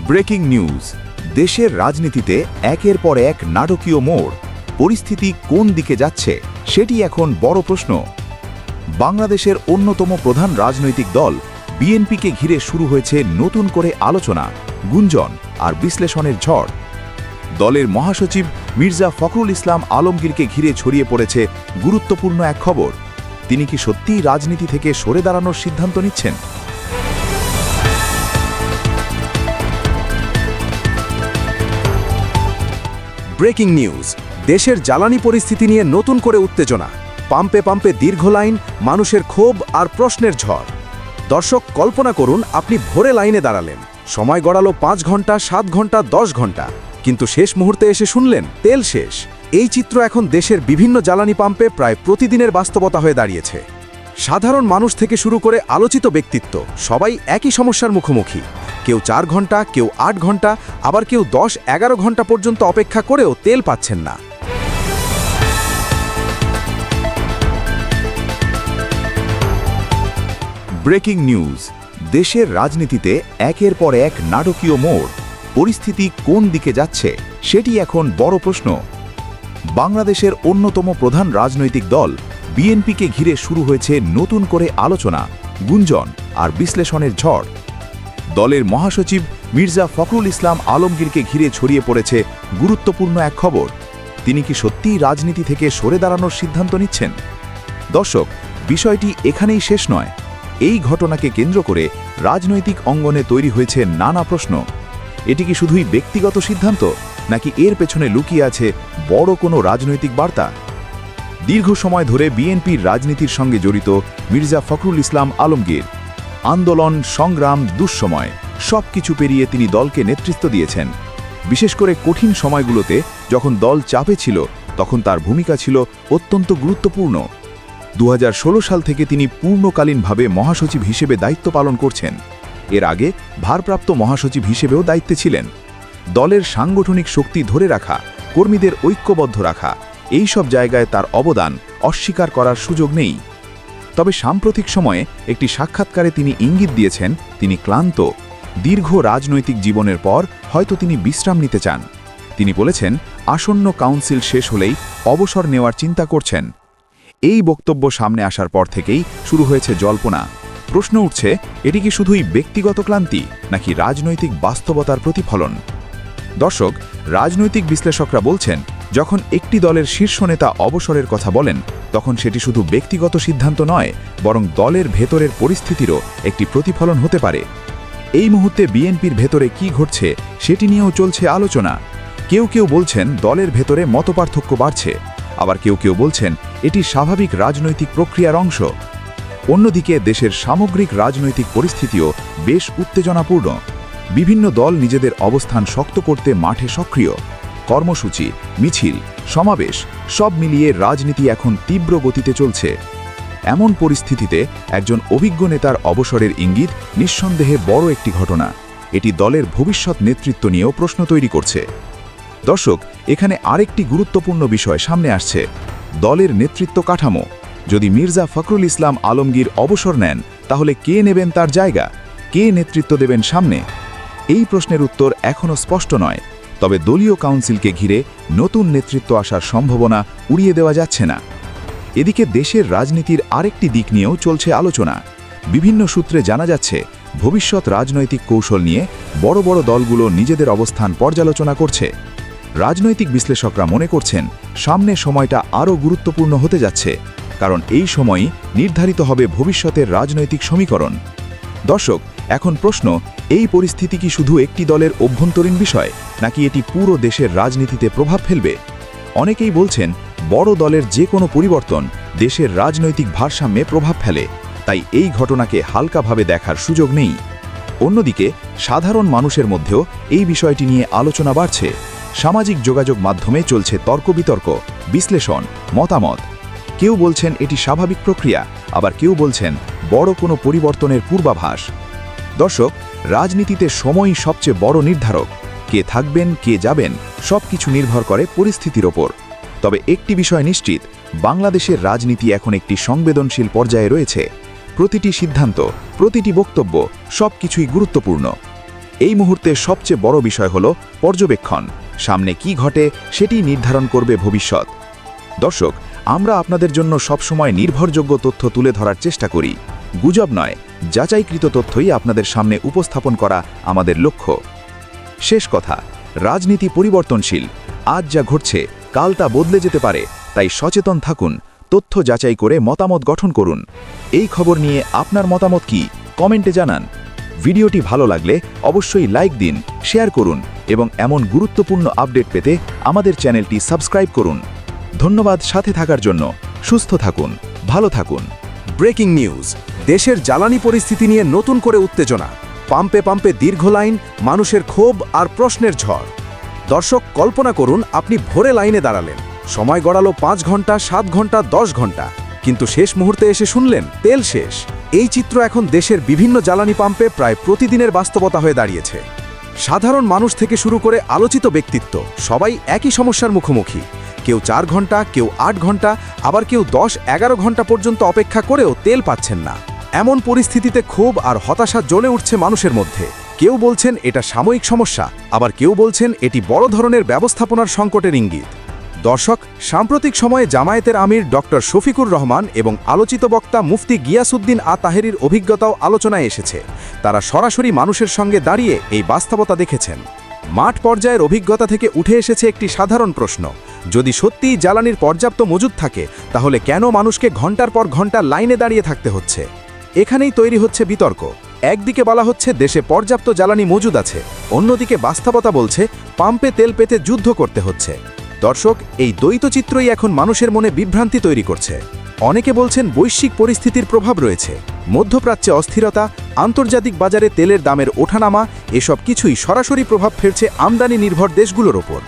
Breaking news. দেশের রাজনীতিতে একের পর এক নাটকীয় মোড়। পরিস্থিতি কোন দিকে যাচ্ছে সেটি এখন বড় প্রশ্ন। বাংলাদেশের অন্যতম প্রধান রাজনৈতিক দল বিএনপিকে ঘিরে শুরু হয়েছে নতুন করে আলোচনা, গুঞ্জন আর বিশ্লেষণের ঝড়। দলের মহাসচিব মির্জা ফখরুল ইসলাম আলমগীরকে ঘিরে ছড়িয়ে পড়েছে গুরুত্বপূর্ণ এক খবর। তিনি কি সত্যিই রাজনীতি থেকে সরে দাঁড়ানোর সিদ্ধান্ত নিচ্ছেন? Breaking news. দেশের জ্বালানি পরিস্থিতি নিয়ে নতুন করে উত্তেজনা। পাম্পে পাম্পে দীর্ঘ লাইন, মানুষের ক্ষোভ আর প্রশ্নের ঝড়। দর্শক, কল্পনা করুন আপনি ভোরে লাইনে দাঁড়ালেন, সময় গড়ালো 5 ঘন্টা, 7 ঘন্টা, 10 ঘন্টা, কিন্তু শেষ মুহূর্তে এসে শুনলেন তেল শেষ। এই চিত্র এখন দেশের বিভিন্ন জ্বালানি পাম্পে প্রায় প্রতিদিনের বাস্তবতা হয়ে দাঁড়িয়েছে। সাধারণ মানুষ থেকে শুরু করে আলোচিত ব্যক্তিত্ব সবাই একই সমস্যার মুখোমুখি। কেউ 4 ঘন্টা, কেউ 8 ঘন্টা, আবার কেউ 10-11 ঘন্টা পর্যন্ত অপেক্ষা করেও তেল পাচ্ছেন না। Breaking news. দেশের রাজনীতিতে একের পর এক নাটকীয় মোড়। পরিস্থিতি কোন দিকে যাচ্ছে সেটি এখন বড় প্রশ্ন। বাংলাদেশের অন্যতম প্রধান রাজনৈতিক দল বিএনপিকে ঘিরে শুরু হয়েছে নতুন করে আলোচনা, গুঞ্জন আর বিশ্লেষণের ঝড়। দলের মহাসচিব মির্জা ফখরুল ইসলাম আলমগীরকে ঘিরে ছড়িয়ে পড়েছে গুরুত্বপূর্ণ এক খবর। তিনি কি সত্যিই রাজনীতি থেকে সরে দাঁড়ানোর সিদ্ধান্ত নিচ্ছেন? দর্শক, বিষয়টি এখানেই শেষ নয়। এই ঘটনাকে কেন্দ্র করে রাজনৈতিক অঙ্গনে তৈরি হয়েছে নানা প্রশ্ন। এটি কি শুধুই ব্যক্তিগত সিদ্ধান্ত, নাকি এর পেছনে লুকিয়ে আছে বড় কোনো রাজনৈতিক বার্তা? দীর্ঘ সময় ধরে বিএনপির রাজনীতির সঙ্গে জড়িত মির্জা ফখরুল ইসলাম আলমগীর। আন্দোলন, সংগ্রাম, দুঃসময় সবকিছু পেরিয়ে তিনি দলকে নেতৃত্ব দিয়েছেন। বিশেষ করে কঠিন সময়গুলোতে যখন দল চাপে ছিল, তখন তার ভূমিকা ছিল অত্যন্ত গুরুত্বপূর্ণ। 2016 সাল থেকে তিনি পূর্ণকালীনভাবে মহাসচিব হিসেবে দায়িত্ব পালন করছেন। এর আগে ভারপ্রাপ্ত মহাসচিব হিসেবেও দায়িত্বে ছিলেন। দলের সাংগঠনিক শক্তি ধরে রাখা, কর্মীদের ঐক্যবদ্ধ রাখা, এই সব জায়গায় তার অবদান অস্বীকার করার সুযোগ নেই। তবে সাম্প্রতিক সময়ে একটি সাক্ষাৎকারে তিনি ইঙ্গিত দিয়েছেন তিনি ক্লান্ত। দীর্ঘ রাজনৈতিক জীবনের পর হয়তো তিনি বিশ্রাম নিতে চান। তিনি বলেছেন আসন্ন কাউন্সিল শেষ হলেই অবসর নেওয়ার চিন্তা করছেন। এই বক্তব্য সামনে আসার পর থেকেই শুরু হয়েছে জল্পনা। প্রশ্ন উঠছে, এটি কি শুধুই ব্যক্তিগত ক্লান্তি, নাকি রাজনৈতিক বাস্তবতার প্রতিফলন? দর্শক, রাজনৈতিক বিশ্লেষকরা বলছেন যখন একটি দলের শীর্ষ নেতা অবসরের কথা বলেন, তখন সেটি শুধু ব্যক্তিগত সিদ্ধান্ত নয়, বরং দলের ভেতরের পরিস্থিতিরও একটি প্রতিফলন হতে পারে। এই মুহূর্তে বিএনপির ভেতরে কি ঘটছে সেটি নিয়েও চলছে আলোচনা। কেউ কেউ বলছেন দলের ভেতরে মতপার্থক্য বাড়ছে, আবার কেউ কেউ বলছেন এটি স্বাভাবিক রাজনৈতিক প্রক্রিয়ার অংশ। অন্যদিকে দেশের সামগ্রিক রাজনৈতিক পরিস্থিতিও বেশ উত্তেজনাপূর্ণ। বিভিন্ন দল নিজেদের অবস্থান শক্ত করতে মাঠে সক্রিয়। কর্মসূচি, মিছিল, সমাবেশ সব মিলিয়ে রাজনীতি এখন তীব্র গতিতে চলছে। এমন পরিস্থিতিতে একজন অভিজ্ঞ নেতার অবসরের ইঙ্গিত নিঃসন্দেহে বড় একটি ঘটনা। এটি দলের ভবিষ্যৎ নেতৃত্ব নিয়েও প্রশ্ন তৈরি করছে। দর্শক, এখানে আরেকটি গুরুত্বপূর্ণ বিষয় সামনে আসছে, দলের নেতৃত্ব কাঠামো। যদি মির্জা ফখরুল ইসলাম আলমগীর অবসর নেন, তাহলে কে নেবেন তার জায়গা? কে নেতৃত্ব দেবেন সামনে? এই প্রশ্নের উত্তর এখনও স্পষ্ট নয়। তবে দলীয় কাউন্সিলকে ঘিরে নতুন নেতৃত্ব আসার সম্ভাবনা উড়িয়ে দেওয়া যাচ্ছে না। এদিকে দেশের রাজনীতির আরেকটি দিক নিয়েও চলছে আলোচনা। বিভিন্ন সূত্রে জানা যাচ্ছে ভবিষ্যৎ রাজনৈতিক কৌশল নিয়ে বড় বড় দলগুলো নিজেদের অবস্থান পর্যালোচনা করছে। রাজনৈতিক বিশ্লেষকরা মনে করছেন সামনে সময়টা আরও গুরুত্বপূর্ণ হতে যাচ্ছে, কারণ এই সময়ই নির্ধারিত হবে ভবিষ্যতের রাজনৈতিক সমীকরণ। দর্শক, এখন প্রশ্ন, এই পরিস্থিতি কি শুধু একটি দলের অভ্যন্তরীণ বিষয়, নাকি এটি পুরো দেশের রাজনীতিতে প্রভাব ফেলবে? অনেকেই বলছেন বড় দলের যে কোনো পরিবর্তন দেশের রাজনৈতিক ভারসাম্যে প্রভাব ফেলে, তাই এই ঘটনাকে হালকাভাবে দেখার সুযোগ নেই। অন্যদিকে সাধারণ মানুষের মধ্যেও এই বিষয়টি নিয়ে আলোচনা বাড়ছে। সামাজিক যোগাযোগ মাধ্যমে চলছে তর্ক বিতর্ক, বিশ্লেষণ, মতামত। কেউ বলছেন এটি স্বাভাবিক প্রক্রিয়া, আবার কেউ বলছেন বড় কোনো পরিবর্তনের পূর্বাভাস। দর্শক, রাজনীতিতে সময়ই সবচেয়ে বড় নির্ধারক। কে থাকবেন, কে যাবেন, সবকিছু নির্ভর করে পরিস্থিতির ওপর। তবে একটি বিষয় নিশ্চিত, বাংলাদেশের রাজনীতি এখন একটি সংবেদনশীল পর্যায়ে রয়েছে। প্রতিটি সিদ্ধান্ত, প্রতিটি বক্তব্য সবকিছুই গুরুত্বপূর্ণ। এই মুহূর্তে সবচেয়ে বড় বিষয় হল পর্যবেক্ষণ। সামনে কি ঘটে সেটি নির্ধারণ করবে ভবিষ্যৎ। দর্শক, আমরা আপনাদের জন্য সবসময় নির্ভরযোগ্য তথ্য তুলে ধরার চেষ্টা করি। গুজব নয়, যাচাইকৃত তথ্যই আপনাদের সামনে উপস্থাপন করা আমাদের লক্ষ্য। শেষ কথা, রাজনীতি পরিবর্তনশীল। আজ যা ঘটছে কাল তা বদলে যেতে পারে, তাই সচেতন থাকুন, তথ্য যাচাই করে মতামত গঠন করুন। এই খবর নিয়ে আপনার মতামত কি কমেন্টে জানান। ভিডিওটি ভালো লাগলে অবশ্যই লাইক দিন, শেয়ার করুন এবং এমন গুরুত্বপূর্ণ আপডেট পেতে আমাদের চ্যানেলটি সাবস্ক্রাইব করুন। ধন্যবাদ সাথে থাকার জন্য। সুস্থ থাকুন, ভালো থাকুন। ব্রেকিং নিউজ, দেশের জ্বালানি পরিস্থিতি নিয়ে নতুন করে উত্তেজনা। পাম্পে পাম্পে দীর্ঘ লাইন, মানুষের ক্ষোভ আর প্রশ্নের ঝড়। দর্শক, কল্পনা করুন আপনি ভোরে লাইনে দাঁড়ালেন, সময় গড়ালো 5 ঘন্টা, 7 ঘন্টা, 10 ঘন্টা, কিন্তু শেষ মুহূর্তে এসে শুনলেন তেল শেষ। এই চিত্র এখন দেশের বিভিন্ন জ্বালানি পাম্পে প্রায় প্রতিদিনের বাস্তবতা হয়ে দাঁড়িয়েছে। সাধারণ মানুষ থেকে শুরু করে আলোচিত ব্যক্তিত্ব সবাই একই সমস্যার মুখোমুখি। কেউ 4 ঘন্টা, কেউ 8 ঘন্টা, আবার কেউ 10-11 ঘন্টা পর্যন্ত অপেক্ষা করেও তেল পাচ্ছেন না। এমন পরিস্থিতিতে ক্ষোভ আর হতাশা জ্বলে উঠছে মানুষের মধ্যে। কেউ বলছেন এটা সাময়িক সমস্যা, আবার কেউ বলছেন এটি বড় ধরনের ব্যবস্থাপনার সংকটের ইঙ্গিত। দর্শক, সাম্প্রতিক সময়ে জামায়াতের আমির ডক্টর শফিকুর রহমান এবং আলোচিত বক্তা মুফতি গিয়াসউদ্দিন তাহেরির অভিজ্ঞতাও আলোচনায় এসেছে। তারা সরাসরি মানুষের সঙ্গে দাঁড়িয়ে এই বাস্তবতা দেখেছেন। মাঠ পর্যায়ের অভিজ্ঞতা থেকে উঠে এসেছে একটি সাধারণ প্রশ্ন: যদি সত্যিই জ্বালানির পর্যাপ্ত মজুদ থাকে, তাহলে কেন মানুষকে ঘন্টার পর ঘন্টা লাইনে দাঁড়িয়ে থাকতে হচ্ছে? এখানেই তৈরি হচ্ছে বিতর্ক। একদিকে বলা হচ্ছে দেশে পর্যাপ্ত জ্বালানি মজুদ আছে, অন্যদিকে বাস্তবতা বলছে পাম্পে তেল পেতে যুদ্ধ করতে হচ্ছে। দর্শক, এই দ্বৈত চিত্রই এখন মানুষের মনে বিভ্রান্তি তৈরি করছে। অনেকে বলছেন বৈশ্বিক পরিস্থিতির প্রভাব রয়েছে, মধ্যপ্রাচ্যে অস্থিরতা, আন্তর্জাতিক বাজারে তেলের দামের ওঠানামা, এসব কিছুই সরাসরি প্রভাব ফেলছে আমদানি নির্ভর দেশগুলোর ওপর।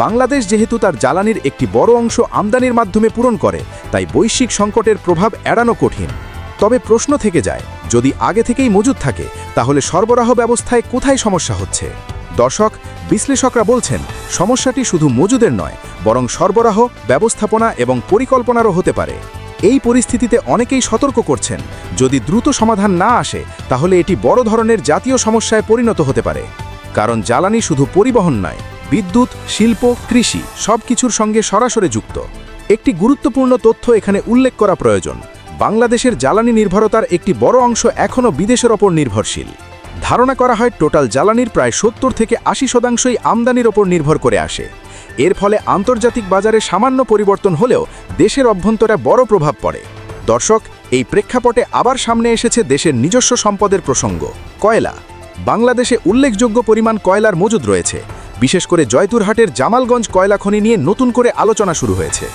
বাংলাদেশ যেহেতু তার জ্বালানির একটি বড় অংশ আমদানির মাধ্যমে পূরণ করে, তাই বৈশ্বিক সংকটের প্রভাব এড়ানো কঠিন। তবে প্রশ্ন থেকে যায়, যদি আগে থেকেই মজুদ থাকে, তাহলে সরবরাহ ব্যবস্থায় কোথায় সমস্যা হচ্ছে? দর্শক, বিশ্লেষকরা বলছেন সমস্যাটি শুধু মজুদের নয়, বরং সরবরাহ, ব্যবস্থাপনা এবং পরিকল্পনারও হতে পারে। এই পরিস্থিতিতে অনেকেই সতর্ক করছেন, যদি দ্রুত সমাধান না আসে, তাহলে এটি বড় ধরনের জাতীয় সমস্যায় পরিণত হতে পারে। কারণ জ্বালানি শুধু পরিবহন নয়, বিদ্যুৎ, শিল্প, কৃষি সবকিছুর সঙ্গে সরাসরি যুক্ত। একটি গুরুত্বপূর্ণ তথ্য এখানে উল্লেখ করা প্রয়োজন: বাংলাদেশের জ্বালানি নির্ভরতার একটি বড় অংশ এখনও বিদেশের ওপর নির্ভরশীল। ধারণা করা হয় টোটাল জ্বালানির প্রায় 70 থেকে 80% আমদানির ওপর নির্ভর করে আসে। এর ফলে আন্তর্জাতিক বাজারে সামান্য পরিবর্তন হলেও দেশের অভ্যন্তরে বড় প্রভাব পড়ে। দর্শক, এই প্রেক্ষাপটে আবার সামনে এসেছে দেশের নিজস্ব সম্পদের প্রসঙ্গ: কয়লা। বাংলাদেশে উল্লেখযোগ্য পরিমাণ কয়লার মজুদ রয়েছে। বিশেষ করে জয়তুরহাটের জামালগঞ্জ কয়লা খনি নিয়ে নতুন করে আলোচনা শুরু হয়েছে।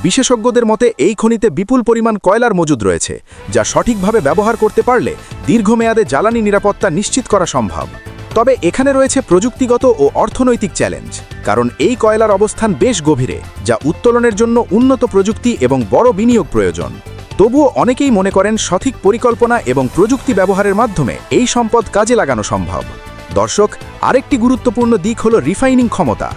বিশেষজ্ঞদের মতে এই খনিতে বিপুল পরিমাণ কয়লার মজুদ রয়েছে, যা সঠিকভাবে ব্যবহার করতে পারলে দীর্ঘমেয়াদে জ্বালানি নিরাপত্তা নিশ্চিত করা সম্ভব। তবে এখানে রয়েছে প্রযুক্তিগত ও অর্থনৈতিক চ্যালেঞ্জ, কারণ এই কয়লার অবস্থান বেশ গভীরে, যা উত্তোলনের জন্য উন্নত প্রযুক্তি এবং বড় বিনিয়োগ প্রয়োজন। তবুও অনেকেই মনে করেন সঠিক পরিকল্পনা এবং প্রযুক্তি ব্যবহারের মাধ্যমে এই সম্পদ কাজে লাগানো সম্ভব। দর্শক, আরেকটি গুরুত্বপূর্ণ দিক হল রিফাইনিং ক্ষমতা।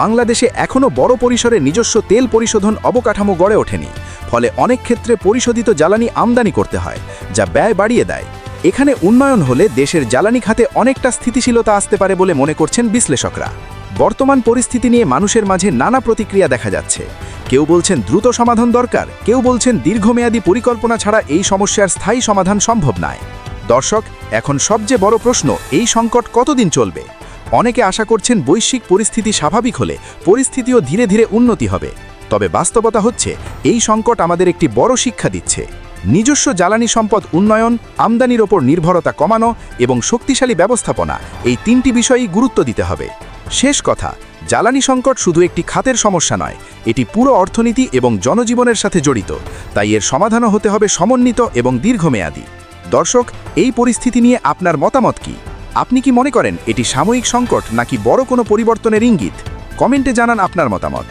বাংলাদেশে এখনও বড় পরিসরে নিজস্ব তেল পরিশোধন অবকাঠামো গড়ে ওঠেনি, ফলে অনেক ক্ষেত্রে পরিশোধিত জ্বালানি আমদানি করতে হয়, যা ব্যয় বাড়িয়ে দেয়। এখানে উন্নয়ন হলে দেশের জ্বালানি খাতে অনেকটা স্থিতিশীলতা আসতে পারে বলে মনে করছেন বিশ্লেষকরা। বর্তমান পরিস্থিতি নিয়ে মানুষের মাঝে নানা প্রতিক্রিয়া দেখা যাচ্ছে। কেউ বলছেন দ্রুত সমাধান দরকার, কেউ বলছেন দীর্ঘমেয়াদী পরিকল্পনা ছাড়া এই সমস্যার স্থায়ী সমাধান সম্ভব নয়। দর্শক, এখন সবচেয়ে বড় প্রশ্ন, এই সংকট কতদিন চলবে? অনেকে আশা করছেন বৈশ্বিক পরিস্থিতি স্বাভাবিক হলে পরিস্থিতিও ধীরে ধীরে উন্নতি হবে। তবে বাস্তবতা হচ্ছে এই সংকট আমাদের একটি বড় শিক্ষা দিচ্ছে: নিজস্ব জ্বালানি সম্পদ উন্নয়ন, আমদানির ওপর নির্ভরতা কমানো এবং শক্তিশালী ব্যবস্থাপনা, এই 3টি বিষয়ই গুরুত্ব দিতে হবে। শেষ কথা, জ্বালানি সংকট শুধু একটি খাতের সমস্যা নয়, এটি পুরো অর্থনীতি এবং জনজীবনের সাথে জড়িত। তাই এর সমাধানও হতে হবে সমন্বিত এবং দীর্ঘমেয়াদী। দর্শক, এই পরিস্থিতি নিয়ে আপনার মতামত কি? আপনি কি মনে করেন এটি সাময়িক সংকট নাকি বড় কোনো পরিবর্তনের ইঙ্গিত? কমেন্টে জানান আপনার মতামত।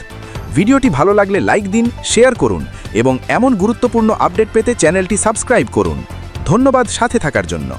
ভিডিওটি ভালো লাগলে লাইক দিন, শেয়ার করুন এবং এমন গুরুত্বপূর্ণ আপডেট পেতে চ্যানেলটি সাবস্ক্রাইব করুন। ধন্যবাদ সাথে থাকার জন্য।